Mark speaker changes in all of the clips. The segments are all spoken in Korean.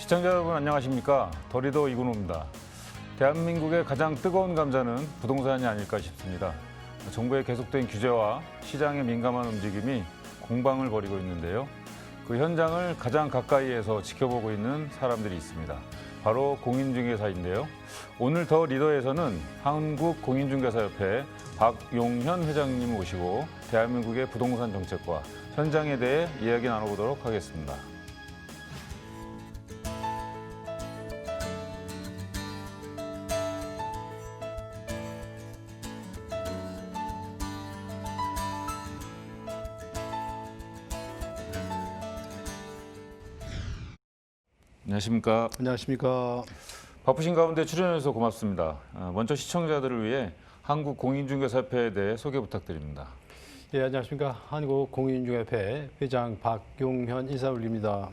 Speaker 1: 시청자 여러분 안녕하십니까? 더리더 이근호입니다. 대한민국의 가장 뜨거운 감자는 부동산이 아닐까 싶습니다. 정부의 계속된 규제와 시장의 민감한 움직임이 공방을 벌이고 있는데요. 그 현장을 가장 가까이에서 지켜보고 있는 사람들이 있습니다. 바로 공인중개사인데요. 오늘 더 리더에서는 한국공인중개사협회 박용현 회장님 모시고 대한민국의 부동산 정책과 현장에 대해 이야기 나눠보도록 하겠습니다. 안녕하십니까?
Speaker 2: 안녕하십니까?
Speaker 1: 바쁘신 가운데 출연해 주셔서 고맙습니다. 먼저 시청자들을 위해 한국공인중개사협회에 대해 소개 부탁드립니다.
Speaker 2: 예, 안녕하십니까? 한국공인중개협회 회장 박용현 인사 올립니다.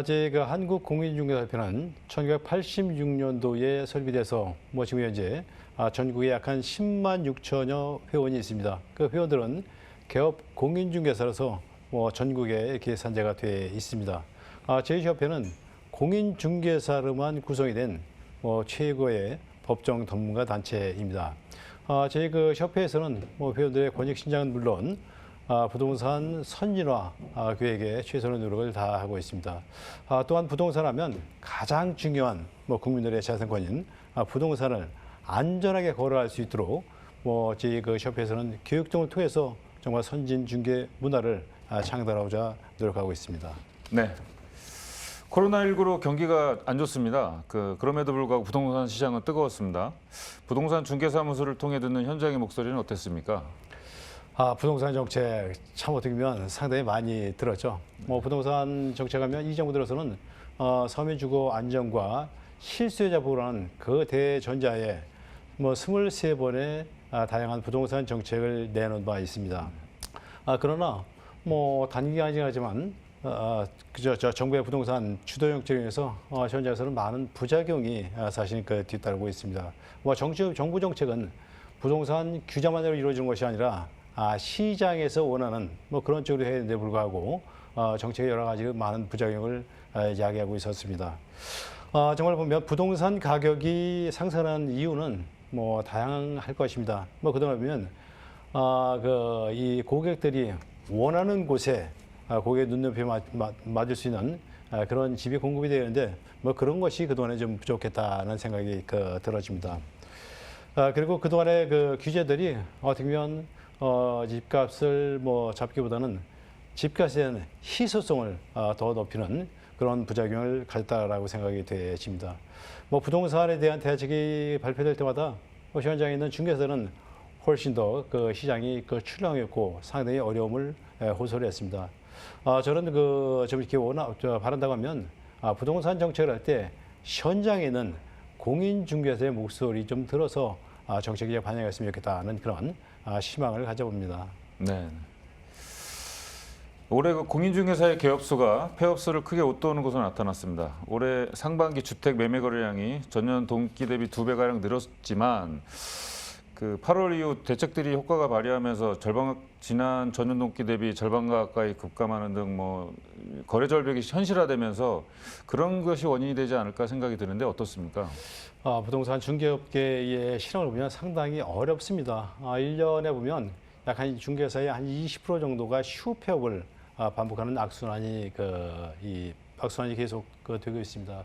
Speaker 2: 저희가 한국공인중개사협회는 1986년도에 설립돼서 지금 현재 전국에 약 한 10만 6천여 회원이 있습니다. 그 회원들은 개업 공인중개사로서 전국에 이렇게 산재가 돼 있습니다. 저희 협회는 공인중개사로만 구성이 된 최고의 법정 전문가 단체입니다. 저희 그 협회에서는 회원들의 권익 신장은 물론 부동산 선진화 계획에 최선의 노력을 다하고 있습니다. 또한 부동산하면 가장 중요한 국민들의 자산권인 부동산을 안전하게 거래할 수 있도록 저희 그 협회에서는 교육 등을 통해서 정말 선진 중개 문화를 창달하고자 노력하고 있습니다.
Speaker 1: 네. 코로나19로 경기가 안 좋습니다. 그럼에도 불구하고 부동산 시장은 뜨거웠습니다. 부동산 중개사무소를 통해 듣는 현장의 목소리는 어땠습니까?
Speaker 2: 부동산 정책 참 어떻게 보면 상당히 많이 들었죠. 부동산 정책하면 이 정부 들어서는 서민 주거 안정과 실수요자 보호라는 그 대전자에 23번의 다양한 부동산 정책을 내놓은 바 있습니다. 그러나 단기간이긴 하지만 정부의 부동산 주도 정책에서 현장에서는 많은 부작용이 사실 뒤따르고 있습니다. 정부 정책은 부동산 규제만으로 이루어지는 것이 아니라 시장에서 원하는 그런 쪽으로 해야 되는데 불구하고 정책의 여러 가지 많은 부작용을 야기하고 있었습니다. 정말 보면 부동산 가격이 상승하는 이유는 다양할 것입니다. 그동안 보면 이 고객들이 원하는 곳에 고객의 눈높이에 맞을 수 있는 그런 집이 공급이 되는데 그런 것이 그동안에 좀 부족했다는 생각이 들어집니다. 그리고 그동안의 그 규제들이 어떻게 보면 집값을 잡기보다는 집값에 대한 희소성을 더 높이는 그런 부작용을 가졌다라고 생각이 되집니다. 부동산에 대한 대책이 발표될 때마다 현장에 있는 중개사들은 훨씬 더 그 시장이 출렁였고 상당히 어려움을 호소를 했습니다. 저는 좀 이렇게 바란다고 하면 부동산 정책을 할 때 현장에는 공인중개사의 목소리 좀 들어서 정책에 반영했으면 좋겠다는 그런 희망을 가져봅니다.
Speaker 1: 네. 올해 공인중개사의 개업수가 폐업수를 크게 웃도는 것으로 나타났습니다. 올해 상반기 주택 매매 거래량이 전년 동기 대비 2배가량 늘었지만 8월 이후 대책들이 효과가 발휘하면서 지난 전년 동기 대비 절반 가까이 급감하는 등 거래 절벽이 현실화되면서 그런 것이 원인이 되지 않을까 생각이 드는데 어떻습니까?
Speaker 2: 부동산 중개업계의 실황을 보면 상당히 어렵습니다. 1년에 보면 약 한 중개사의 한 20% 정도가 휴폐업을 반복하는 악순환이 계속 되고 있습니다.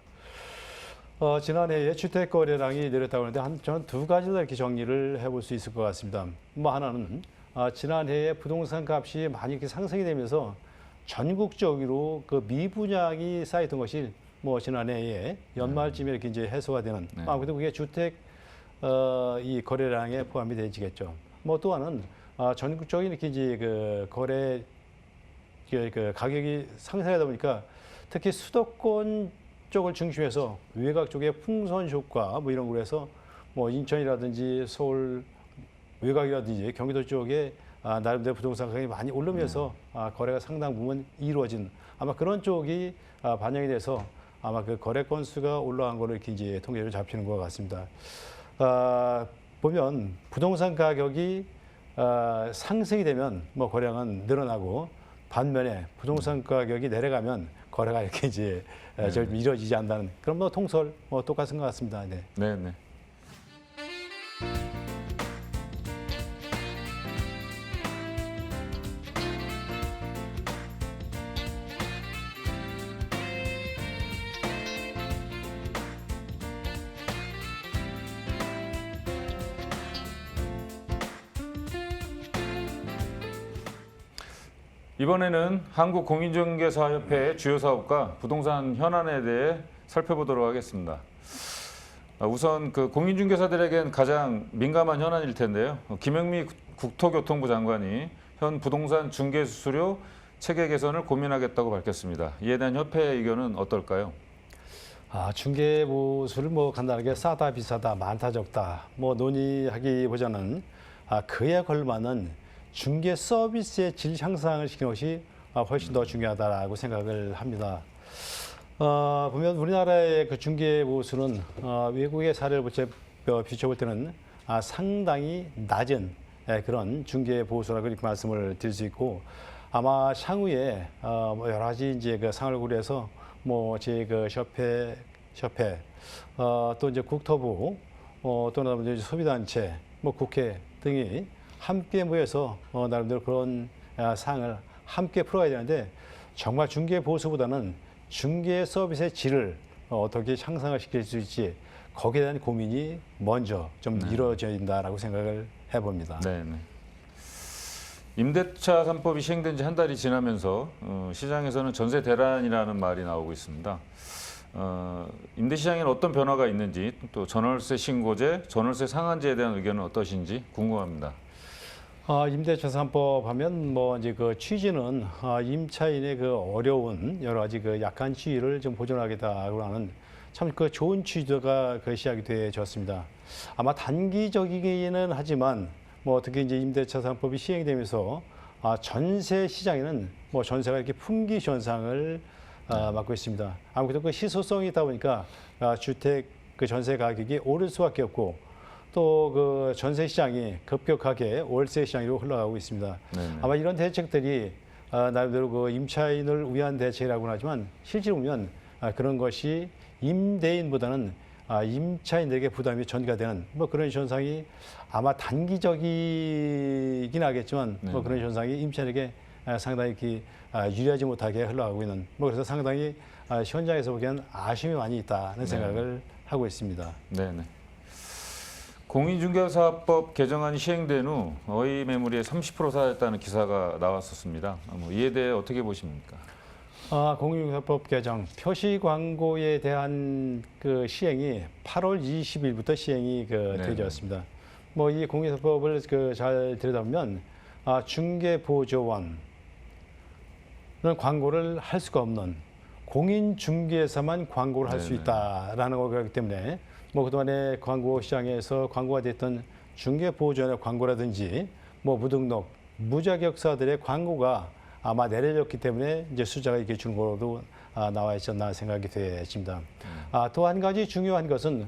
Speaker 2: 지난해에 주택 거래량이 내렸다고 하는데 저는 두 가지로 이렇게 정리를 해볼 수 있을 것 같습니다. 하나는 지난해에 부동산 값이 많이 이렇게 상승이 되면서 전국적으로 미분양이 쌓였던 것이 지난해에 연말쯤에 이렇게 이제 해소가 되는. 그래도 그게 주택 이 거래량에 포함이 되지겠죠. 또 하나는 전국적인 이렇게 이제 거래 가격이 상승하다 보니까 특히 수도권 쪽을 중심해서 외곽 쪽에 풍선 효과 이런 거로 해서 인천이라든지 서울 외곽이라든지 경기도 쪽에 나름대로 부동산 가격이 많이 오르면서 거래가 상당 부분 이루어진 아마 그런 쪽이 반영이 돼서 아마 그 거래 건수가 올라간 거로 이렇게 이제 통계로 잡히는 것 같습니다. 보면 부동산 가격이 상승이 되면 거래량은 늘어나고 반면에 부동산 가격이 내려가면 거래가 이렇게 이제 좀 이루어지지 않는다는 그런 뭐 통설 뭐 똑같은 것 같습니다. 네.
Speaker 1: 네, 네. 이번에는 한국공인중개사협회의 주요 사업과 부동산 현안에 대해 살펴보도록 하겠습니다. 우선 그 공인중개사들에겐 가장 민감한 현안일 텐데요. 김영미 국토교통부 장관이 현 부동산 중개 수수료 체계 개선을 고민하겠다고 밝혔습니다. 이에 대한 협회의 의견은 어떨까요?
Speaker 2: 중개 보수를 뭐 간단하게 싸다 비싸다 많다 적다 뭐 논의하기보다는 그에 걸맞는 중개 서비스의 질 향상을 시키는 것이 훨씬 더 중요하다라고 생각을 합니다. 보면 우리나라의 그 중개 보수는 외국의 사례를 비춰볼 때는 상당히 낮은 그런 중개 보수라고 이렇게 말씀을 드릴 수 있고 아마 향후에 뭐 여러 가지 이제 그 상을 고려해서 뭐 제 그 협회 또 이제 국토부 또는 이제 소비단체 뭐 국회 등이 함께 모여서 나름대로 그런 사항을 함께 풀어가야 되는데 정말 중개 보수보다는 중개 서비스의 질을 어떻게 향상을 시킬 수 있지 거기에 대한 고민이 먼저 좀 이루어져야 된다라고 생각을 해봅니다.
Speaker 1: 네, 네. 임대차 3법이 시행된 지 한 달이 지나면서 시장에서는 전세 대란이라는 말이 나오고 있습니다. 임대 시장에는 어떤 변화가 있는지 또 전월세 신고제, 전월세 상한제에 대한 의견은 어떠신지 궁금합니다.
Speaker 2: 임대차 3법 하면 뭐 이제 그 취지는 임차인의 그 어려운 여러 가지 그 약한 지위를 좀 보존하겠다고 하는 참 그 좋은 취지가 그 시작이 되어졌습니다. 아마 단기적이기는 하지만 뭐 특히 이제 임대차 3법이 시행되면서 전세 시장에는 뭐 전세가 이렇게 품귀 현상을 맞고 있습니다. 아무래도 그 희소성이 있다 보니까 주택 그 전세 가격이 오를 수밖에 없고 또 그 전세 시장이 급격하게 월세 시장으로 흘러가고 있습니다.
Speaker 1: 네네.
Speaker 2: 아마 이런 대책들이 나름대로 그 임차인을 위한 대책이라고는 하지만 실제로 보면 그런 것이 임대인보다는 임차인에게 부담이 전가되는 뭐 그런 현상이 아마 단기적이긴 하겠지만 뭐 그런 현상이 임차인에게 상당히 이렇게 유리하지 못하게 흘러가고 있는 뭐 그래서 상당히 현장에서 보기엔 아쉬움이 많이 있다는 생각을 하고 있습니다.
Speaker 1: 네네. 공인중개사법 개정안이 시행된 후 어의 매물의 30% 사였다는 기사가 나왔었습니다. 뭐 이에 대해 어떻게 보십니까?
Speaker 2: 공인중개사법 개정 표시 광고에 대한 그 시행이 8월 20일부터 시행이 되어졌습니다. 뭐 이 공인중개사법을 잘 들여다보면 중개보조원은 광고를 할 수가 없는 공인중개사만 광고를 할 수 있다라는 거기 때문에 뭐 그동안에 광고 시장에서 광고가 됐던 중개보조원의 광고라든지 뭐 무등록, 무자격사들의 광고가 아마 내려졌기 때문에 이제 숫자가 이렇게 준 거로도 나와 있지 않나 생각이 되어집니다. 또 한 가지 중요한 것은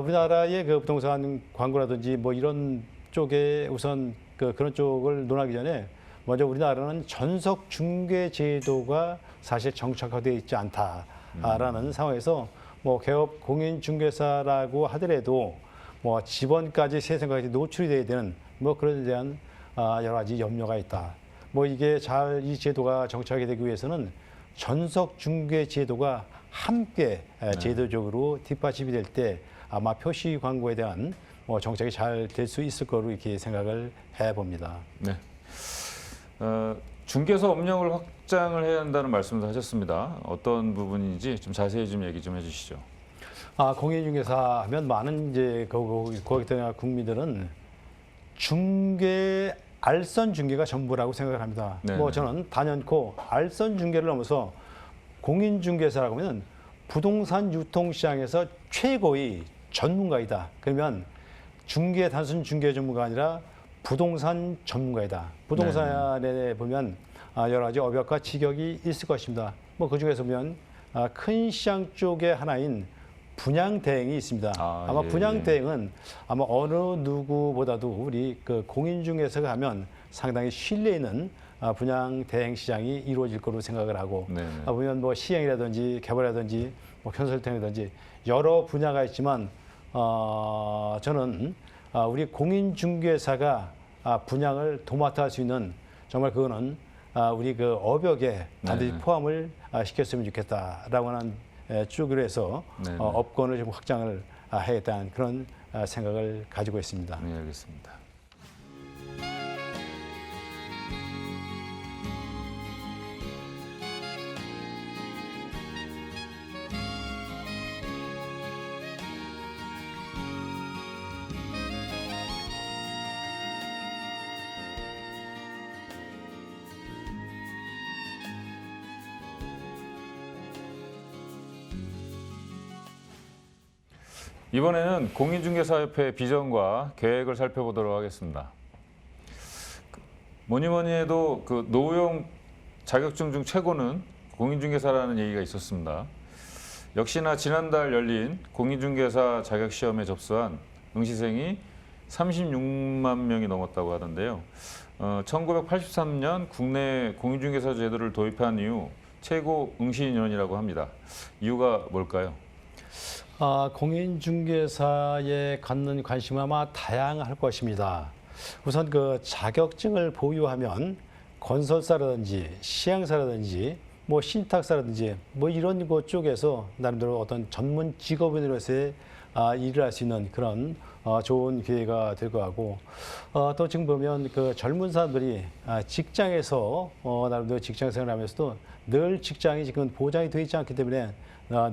Speaker 2: 우리나라의 그 부동산 광고라든지 뭐 이런 쪽에 우선 그런 쪽을 논하기 전에 먼저 우리나라는 전속 중개 제도가 사실 정착화되어 있지 않다라는 상황에서 뭐 개업 공인중개사라고 하더라도 뭐 지번까지 세금까지 노출이 돼야 되는 뭐 그런 데 대한 여러 가지 염려가 있다. 뭐 이게 잘 이 제도가 정착이 되기 위해서는 전속 중개 제도가 함께 제도적으로 뒷받침이 될 때 아마 표시 광고에 대한 뭐 정착이 잘 될 수 있을 거로 이렇게 생각을 해봅니다.
Speaker 1: 네. 중개사 업력을 확장을 해야 한다는 말씀도 하셨습니다. 어떤 부분인지 좀 자세히 좀 얘기 좀 해주시죠.
Speaker 2: 공인중개사 하면 많은 이제 거기 때문에 국민들은 중개 알선 중개가 전부라고 생각을 합니다.
Speaker 1: 네네.
Speaker 2: 뭐 저는 단연코 알선 중개를 넘어서 공인중개사라고 하면 부동산 유통시장에서 최고의 전문가이다. 그러면 단순 중개 전문가 아니라 부동산 전문가이다. 부동산에 보면 여러 가지 업역과 직역이 있을 것입니다. 뭐 그중에서 보면 큰 시장 쪽의 하나인 분양대행이 있습니다. 아마
Speaker 1: 예.
Speaker 2: 분양대행은 아마 어느 누구보다도 우리 그 공인중개사가 하면 상당히 신뢰 있는 분양 대행 시장이 이루어질 거로 생각을 하고
Speaker 1: 네네.
Speaker 2: 보면 뭐 시행이라든지 개발이라든지 뭐 컨설팅이라든지 여러 분야가 있지만 저는 우리 공인중개사가 분양을 도맡아 할 수 있는 정말 그거는 우리 그 업역에 반드시
Speaker 1: 네네.
Speaker 2: 포함을 시켰으면 좋겠다라고 하는 쪽으로 해서
Speaker 1: 네네.
Speaker 2: 업권을 좀 확장을 하겠다는 그런 생각을 가지고 있습니다.
Speaker 1: 네, 알겠습니다. 이번에는 공인중개사협회 비전과 계획을 살펴보도록 하겠습니다. 뭐니 뭐니 해도 그 노용 자격증 중 최고는 공인중개사라는 얘기가 있었습니다. 역시나 지난달 열린 공인중개사 자격시험에 접수한 응시생이 36만 명이 넘었다고 하던데요. 1983년 국내 공인중개사 제도를 도입한 이후 최고 응시 인원이라고 합니다. 이유가 뭘까요?
Speaker 2: 공인중개사에 갖는 관심은 아마 다양할 것입니다. 우선 그 자격증을 보유하면 건설사라든지 시행사라든지 뭐 신탁사라든지 뭐 이런 것 쪽에서 나름대로 어떤 전문 직업인으로서의 일을 할 수 있는 그런 좋은 기회가 될 것 같고 또 지금 보면 그 젊은 사람들이 직장에서 나름대로 직장 생활하면서도 늘 직장이 지금 보장이 되어 있지 않기 때문에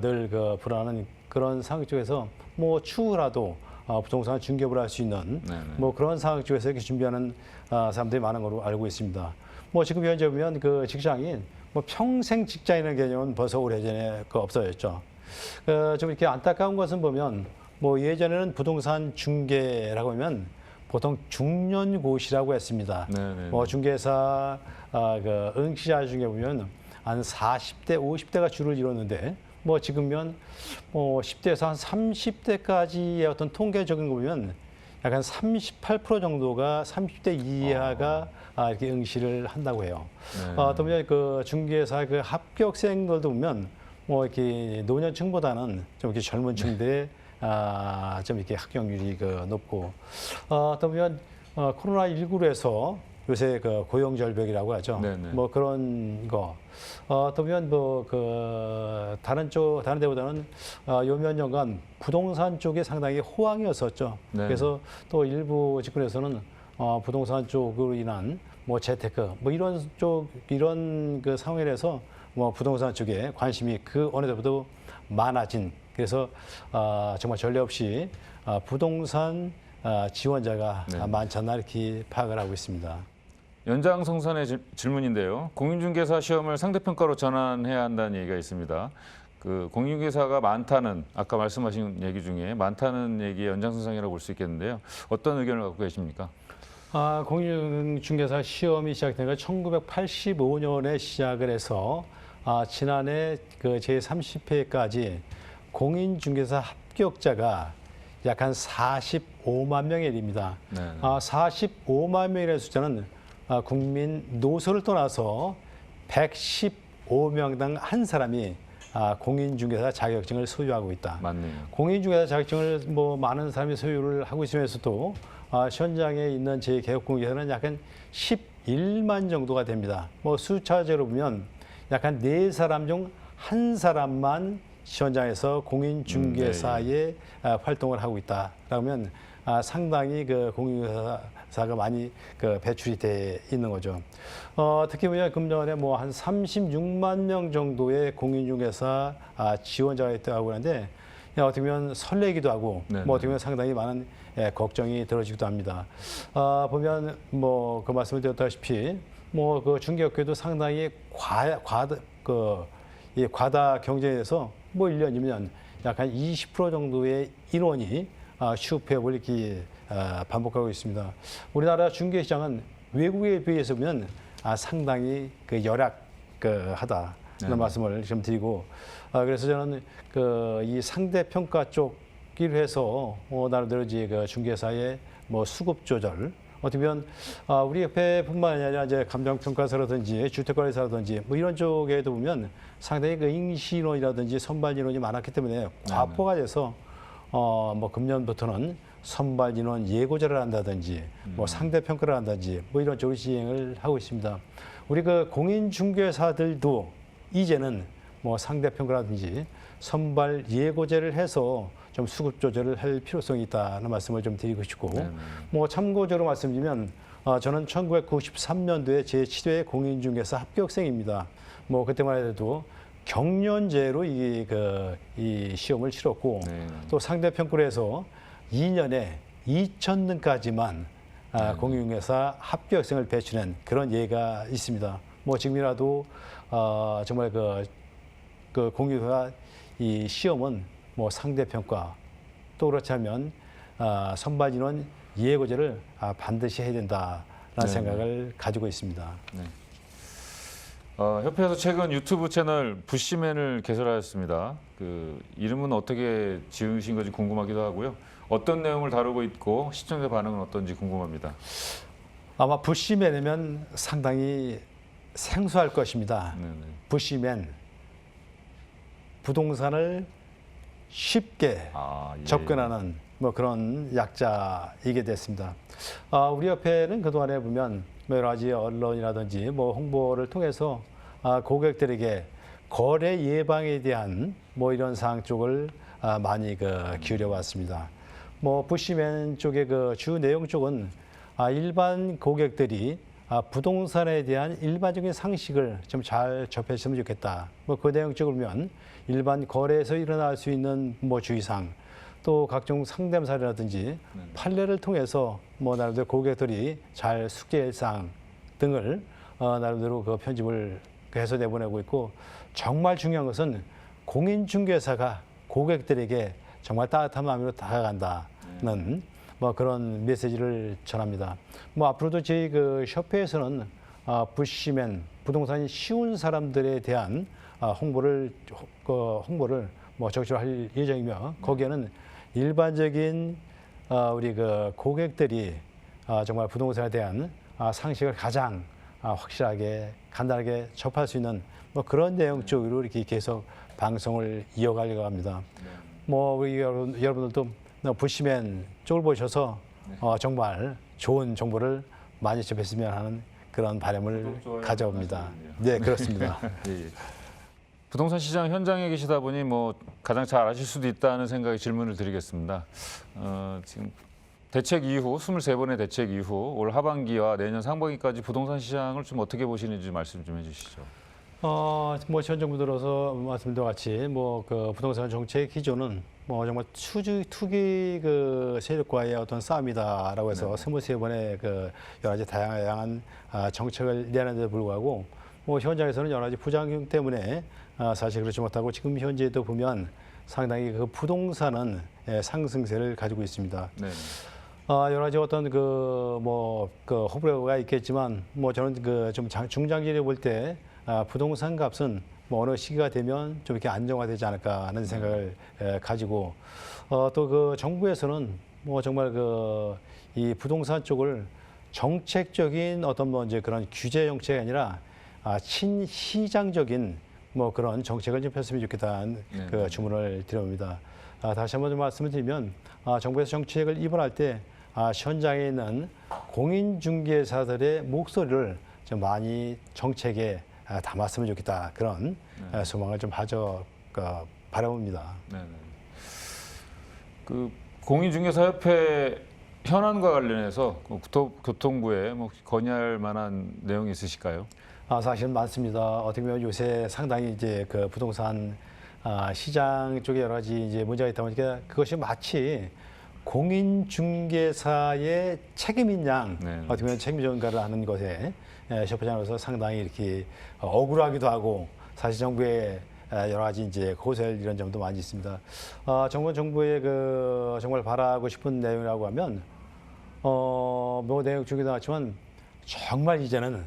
Speaker 2: 늘 그 불안한 그런 상황 쪽에서 뭐 추후라도 부동산 중개업을 할 수 있는
Speaker 1: 네네.
Speaker 2: 뭐 그런 상황 쪽에서 이렇게 준비하는 사람들이 많은 걸로 알고 있습니다. 뭐 지금 현재 보면 그 직장인 뭐 평생 직장이라는 개념은 벌써 오래전에 없어졌죠. 좀 이렇게 안타까운 것은 보면 뭐 예전에는 부동산 중개라고 하면 보통 중년고시라고 했습니다.
Speaker 1: 네네.
Speaker 2: 뭐 중개사 그 응시자 중에 보면 한 40대, 50대가 주를 이뤘는데 뭐 지금은 뭐 10대에서 한 30대까지의 어떤 통계적인 거 보면 약간 38% 정도가 30대 이하가 이렇게 응시를 한다고 해요.
Speaker 1: 네.
Speaker 2: 또 보면 그 중개사 그 합격생들도 보면 뭐 이렇게 노년층보다는 좀 이렇게 젊은 층들의 좀 이렇게 합격률이 높고 또 보면 코로나19로 해서 요새 그 고용 절벽이라고 하죠.
Speaker 1: 네네.
Speaker 2: 뭐 그런 거. 또 보면 뭐 그 다른 데보다는 요 몇 년간 부동산 쪽에 상당히 호황이었었죠.
Speaker 1: 네.
Speaker 2: 그래서 또 일부 직군에서는 부동산 쪽으로 인한 뭐 재테크 뭐 이런 그 상황에서 뭐 부동산 쪽에 관심이 그 어느 때보다 많아진 그래서 정말 전례 없이 부동산 지원자가
Speaker 1: 네.
Speaker 2: 많지 않나 이렇게 파악을 하고 있습니다.
Speaker 1: 연장성선의 질문인데요. 공인중개사 시험을 상대평가로 전환해야 한다는 얘기가 있습니다. 그 공인중개사가 많다는 아까 말씀하신 얘기 중에 많다는 얘기의 연장선상이라고 볼 수 있겠는데요. 어떤 의견을 갖고 계십니까?
Speaker 2: 공인중개사 시험이 시작된 건 1985년에 시작을 해서 지난해 그 제30회까지 공인중개사 합격자가 약 한 45만 명에 이릅니다.
Speaker 1: 네.
Speaker 2: 45만 명이라는 숫자는 국민 노소를 떠나서 115명당 한 사람이 공인중개사 자격증을 소유하고 있다.
Speaker 1: 맞네요.
Speaker 2: 공인중개사 자격증을 뭐 많은 사람이 소유를 하고 있으면서도 현장에 있는 제 개업공개사는 약 한 11만 정도가 됩니다. 뭐 숫자적으로 보면 약 한 4사람 중 한 사람만 현장에서 공인중개사의 활동을 하고 있다. 그러면 상당히 그 공인중개사가 많이 그 배출이 돼 있는 거죠. 특히 보면 금년에 뭐 한 36만 명 정도의 공인중개사 지원자가 있다고 하는데 어떻게 보면 설레기도 하고
Speaker 1: 네네.
Speaker 2: 뭐 어떻게 보면 상당히 많은 걱정이 들어지기도 합니다. 보면 뭐 그 말씀을 드렸다시피 뭐 그 중개업계도 상당히 과다 경쟁에서 뭐 1년이면 약 한 20% 정도의 인원이 취업해을 이렇게 반복하고 있습니다. 우리나라 중개시장은 외국에 비해서 보면 상당히 그 열악하다 이런 말씀을 좀 드리고 그래서 저는 이 상대 평가 쪽으로 해서 나름대로 이제 그 중개사의 뭐 수급 조절 어떻게 보면 우리 협회뿐만 아니라 이제 감정평가사라든지 주택관리사라든지 뭐 이런 쪽에도 보면 상당히 그 응시인원이라든지 선발 인원이 많았기 때문에 과포가 돼서 뭐 금년부터는 선발 인원 예고제를 한다든지 뭐 상대 평가를 한다든지 뭐 이런 쪽으로 진행을 하고 있습니다. 우리 그 공인중개사들도 이제는 뭐 상대 평가라든지 선발 예고제를 해서 좀 수급 조절을 할 필요성이 있다는 말씀을 좀 드리고 싶고, 뭐 참고적으로 말씀드리면 저는 1993년도에 제7회 공인중개사 합격생입니다. 뭐 그때만 해도 경련제로 이 시험을 치렀고, 또 상대 평가를 해서 2년에 2,000등까지만 공인중개사 합격생을 배출한 그런 예가 있습니다. 뭐 지금이라도 정말 그 공인중개사 이 시험은 뭐 상대 평가 또 그렇지 않으면 선발 인원 예고제를 반드시 해야 된다라는 생각을 가지고 있습니다.
Speaker 1: 네. 협회에서 최근 유튜브 채널 부시맨을 개설하였습니다. 그 이름은 어떻게 지으신 건지 궁금하기도 하고요. 어떤 내용을 다루고 있고 시청자 반응은 어떤지 궁금합니다.
Speaker 2: 아마 부시맨이면 상당히 생소할 것입니다. 부시맨, 부동산을 쉽게
Speaker 1: 예.
Speaker 2: 접근하는 뭐 그런 약자이게 됐습니다. 우리 협회는 그동안에 보면 여러 가지 언론이라든지 뭐 홍보를 통해서 고객들에게 거래 예방에 대한 뭐 이런 사항 쪽을 많이 기울여 왔습니다. 뭐 부시맨 쪽의 그 주 내용 쪽은 일반 고객들이 부동산에 대한 일반적인 상식을 좀 잘 접했으면 좋겠다. 뭐 그 내용 쪽을 보면 일반 거래에서 일어날 수 있는 뭐 주의사항, 또 각종 상담 사례라든지 판례를 통해서 뭐 나름대로 고객들이 잘 숙지할 사항 등을 나름대로 그 편집을 해서 내보내고 있고, 정말 중요한 것은 공인중개사가 고객들에게 정말 따뜻한 마음으로 다가간다는 뭐 그런 메시지를 전합니다. 뭐 앞으로도 저희 그 협회에서는 부시맨, 부동산이 쉬운 사람들에 대한 홍보를 뭐 적극적으로 할 예정이며, 거기에는 일반적인 우리 그 고객들이 정말 부동산에 대한 상식을 가장 확실하게 간단하게 접할 수 있는 뭐 그런 내용 쪽으로 이렇게 계속 방송을 이어가려고 합니다. 뭐 우리 여러분들도 부시맨 쪽을 보셔서 정말 좋은 정보를 많이 접했으면 하는 그런 바람을 가져옵니다. 네, 그렇습니다.
Speaker 1: 예. 부동산 시장 현장에 계시다 보니 뭐 가장 잘 아실 수도 있다는 생각에 질문을 드리겠습니다. 지금 대책 이후 23번의 대책 이후 올 하반기와 내년 상반기까지 부동산 시장을 좀 어떻게 보시는지 말씀 좀 해주시죠.
Speaker 2: 뭐 현 정부 들어서 말씀드린 같이 뭐 그 부동산 정책 기조는 뭐 정말 투기 그 세력과의 어떤 싸움이다라고 해서 23번의 그 여러 가지 다양한 정책을 내는데도 불구하고 뭐 현장에서는 여러 가지 부작용 때문에 사실 그렇지 못하고 지금 현재도 보면 상당히 그 부동산은 상승세를 가지고 있습니다.
Speaker 1: 네.
Speaker 2: 여러 가지 어떤 그 호불호가 있겠지만 뭐 저는 그 좀 중장기를 볼 때 부동산 값은 뭐 어느 시기가 되면 좀 이렇게 안정화되지 않을까 하는 생각을 가지고 또 그 정부에서는 뭐 정말 그 이 부동산 쪽을 정책적인 어떤 뭐 이제 그런 규제 정책이 아니라 친시장적인 뭐 그런 정책을 좀 폈으면 좋겠다는 그 주문을 드립니다. 다시 한번 좀 말씀을 드리면 정부에서 정책을 입원할 때 현장에 있는 공인중개사들의 목소리를 좀 많이 정책에 담았으면 좋겠다, 그런 소망을 좀 바라봅니다.
Speaker 1: 네. 그 공인중개사협회 현안과 관련해서 교통부에 뭐 건의할 만한 내용이 있으실까요?
Speaker 2: 사실 많습니다. 어떻게 보면 요새 상당히 이제 그 부동산 시장 쪽에 여러 가지 이제 문제가 있다 보니까 그것이 마치 공인중개사의 책임인 양 어떻게 보면 책임 전가를 하는 것에 협회장으로서 상당히 이렇게 억울하기도 하고, 사실 정부의 여러 가지 이제 고설 이런 점도 많이 있습니다. 정부의 그 정말 바라고 싶은 내용이라고 하면 뭐 내용 중에도 나왔지만 정말 이제는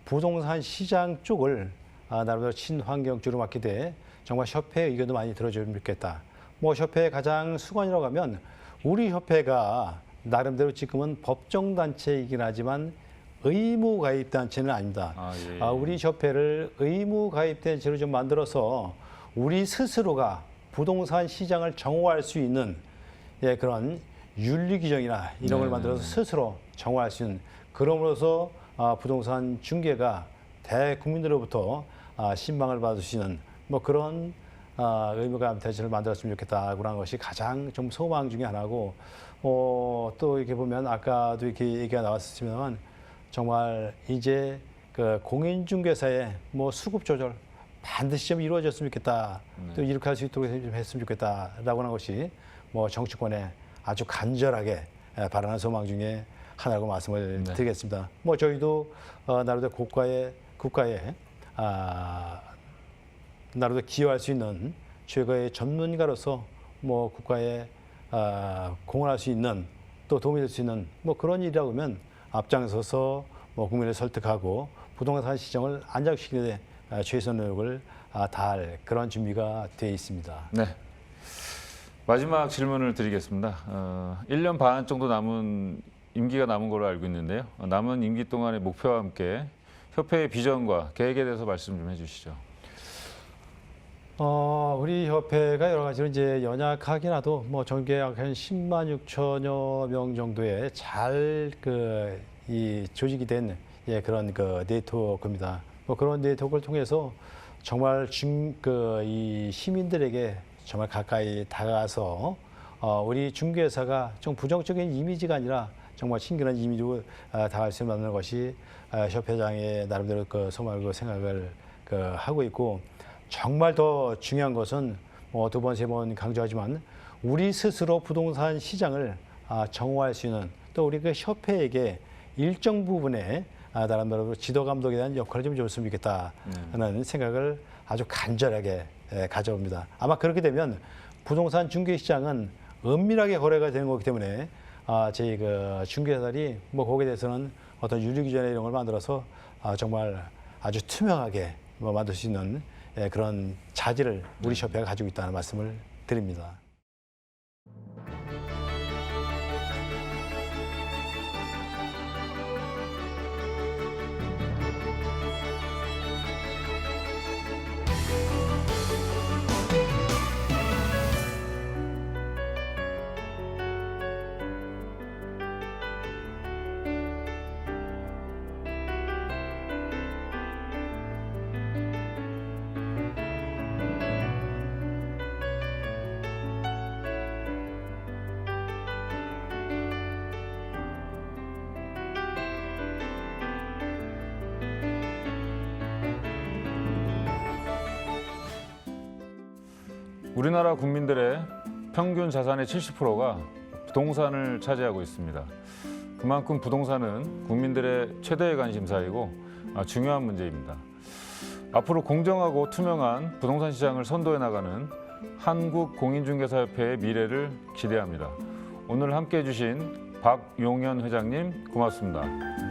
Speaker 2: 부동산 시장 쪽을 나름대로 친환경적으로 맡게 돼 정말 협회의 의견도 많이 들어주면 좋겠다. 뭐 협회의 가장 수관이라고 하면 우리 협회가 나름대로 지금은 법정단체이긴 하지만 의무가입단체는 아닙니다.
Speaker 1: 예.
Speaker 2: 우리 협회를 의무가입단체로 좀 만들어서 우리 스스로가 부동산 시장을 정화할 수 있는 그런 윤리 규정이나 이런 걸 만들어서 스스로 정화할 수 있는, 그럼으로써 부동산 중개가 대국민들로부터 신망을 받을 수 있는 뭐 그런 의무가입단체를 만들었으면 좋겠다고 하는 것이 가장 좀 소망 중에 하나고, 또 이렇게 보면 아까도 이렇게 얘기가 나왔습니다만 정말 이제 그 공인중개사의 뭐 수급 조절 반드시 좀 이루어졌으면 좋겠다. 또 이렇게 할 수 있도록 좀 했으면 좋겠다라고 하는 것이 뭐 정치권에 아주 간절하게 바라는 소망 중에 하나라고 말씀을 드리겠습니다. 뭐 저희도 나름대로 국가에 나름대로 기여할 수 있는 최고의 전문가로서 뭐 국가에 공헌할 수 있는, 또 도움이 될 수 있는 뭐 그런 일이라고 하면 앞장서서 뭐 국민을 설득하고 부동산 시장을 안정시키는 데 최선의 노력을 다할 그런 준비가 되어 있습니다.
Speaker 1: 네. 마지막 질문을 드리겠습니다. 1년 반 정도 남은 임기가 남은 걸로 알고 있는데요. 남은 임기 동안의 목표와 함께 협회의 비전과 계획에 대해서 말씀 좀 해주시죠.
Speaker 2: 우리 협회가 여러 가지로 이제 연약하긴 하도 뭐 전개 약 한 10만 6천여 명 정도의 잘 이 조직이 된 그런 그 네트워크입니다. 뭐 그런 네트워크를 통해서 정말 이 시민들에게 정말 가까이 다가가서 우리 중개사가 좀 부정적인 이미지가 아니라 정말 친근한 이미지로 다가갈 수 있는 것이 협회장의 나름대로 그 소망을 생각을 하고 있고, 정말 더 중요한 것은 뭐 두 번, 세 번 강조하지만 우리 스스로 부동산 시장을 정화할 수 있는, 또 우리 그 협회에게 일정 부분에 나름대로 지도 감독에 대한 역할을 좀 줬으면 좋겠다는 생각을 아주 간절하게 가져옵니다. 아마 그렇게 되면 부동산 중개 시장은 은밀하게 거래가 되는 거기 때문에 저희 그 중개사들이 뭐 거기에 대해서는 어떤 윤리 규정이나 이런 걸 만들어서 정말 아주 투명하게 뭐 만들 수 있는 그런 자질을 우리 협회가 가지고 있다는 말씀을 드립니다.
Speaker 1: 우리나라 국민들의 평균 자산의 70%가 부동산을 차지하고 있습니다. 그만큼 부동산은 국민들의 최대의 관심사이고 중요한 문제입니다. 앞으로 공정하고 투명한 부동산 시장을 선도해 나가는 한국공인중개사협회의 미래를 기대합니다. 오늘 함께해 주신 박용현 회장님 고맙습니다.